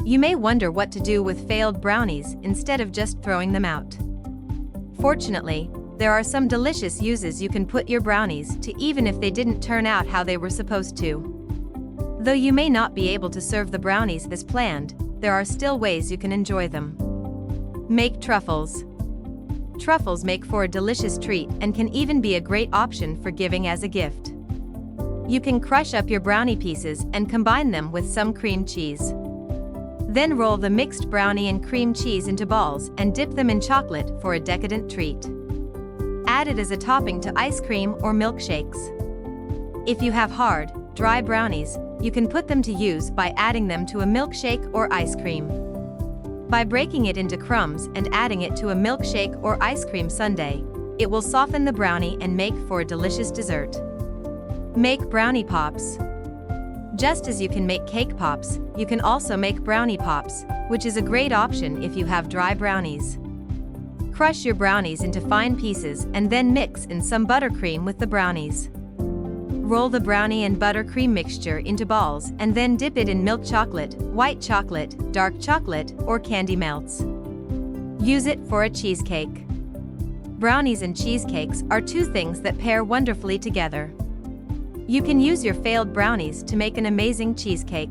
You may wonder what to do with failed brownies instead of just throwing them out. Fortunately, there are some delicious uses you can put your brownies to even if they didn't turn out how they were supposed to. Though you may not be able to serve the brownies as planned, there are still ways you can enjoy them. Make truffles. Truffles make for a delicious treat and can even be a great option for giving as a gift. You can crush up your brownie pieces and combine them with some cream cheese. Then roll the mixed brownie and cream cheese into balls and dip them in chocolate for a decadent treat. Add it as a topping to ice cream or milkshakes. If you have hard, dry brownies, you can put them to use by adding them to a milkshake or ice cream. By breaking it into crumbs and adding it to a milkshake or ice cream sundae, it will soften the brownie and make for a delicious dessert. Make brownie pops. Just as you can make cake pops, you can also make brownie pops, which is a great option if you have dry brownies. Crush your brownies into fine pieces and then mix in some buttercream with the brownies. Roll the brownie and buttercream mixture into balls and then dip it in milk chocolate, white chocolate, dark chocolate, or candy melts. Use it for a cheesecake. Brownies and cheesecakes are two things that pair wonderfully together. You can use your failed brownies to make an amazing cheesecake.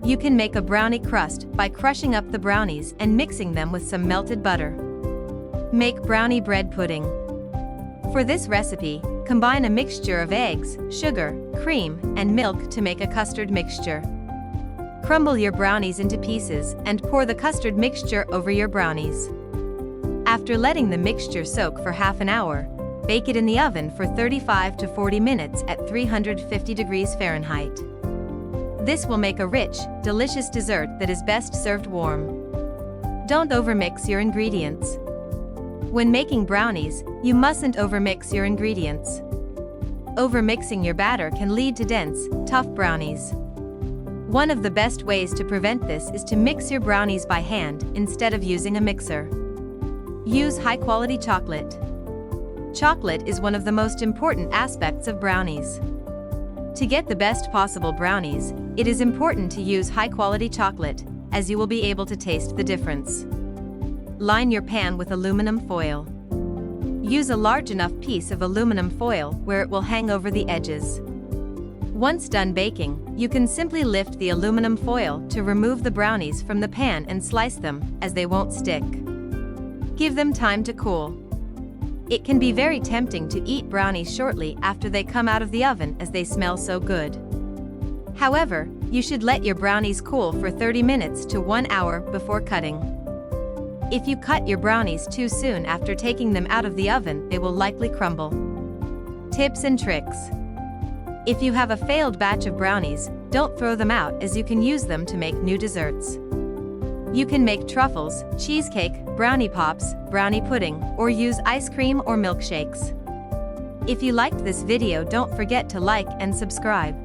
You can make a brownie crust by crushing up the brownies and mixing them with some melted butter. Make brownie bread pudding. For this recipe, combine a mixture of eggs, sugar, cream, and milk to make a custard mixture. Crumble your brownies into pieces and pour the custard mixture over your brownies. After letting the mixture soak for half an hour, bake it in the oven for 35 to 40 minutes at 350 degrees Fahrenheit. This will make a rich, delicious dessert that is best served warm. Don't overmix your ingredients. When making brownies, you mustn't overmix your ingredients. Overmixing your batter can lead to dense, tough brownies. One of the best ways to prevent this is to mix your brownies by hand instead of using a mixer. Use high-quality chocolate. Chocolate is one of the most important aspects of brownies. To get the best possible brownies, it is important to use high-quality chocolate, as you will be able to taste the difference. Line your pan with aluminum foil. Use a large enough piece of aluminum foil where it will hang over the edges. Once done baking, you can simply lift the aluminum foil to remove the brownies from the pan and slice them, as they won't stick. Give them time to cool. It can be very tempting to eat brownies shortly after they come out of the oven as they smell so good. However, you should let your brownies cool for 30 minutes to 1 hour before cutting. If you cut your brownies too soon after taking them out of the oven, they will likely crumble. Tips and tricks. If you have a failed batch of brownies, don't throw them out as you can use them to make new desserts. You can make truffles, cheesecake, brownie pops, brownie pudding, or use ice cream or milkshakes. If you liked this video, don't forget to like and subscribe.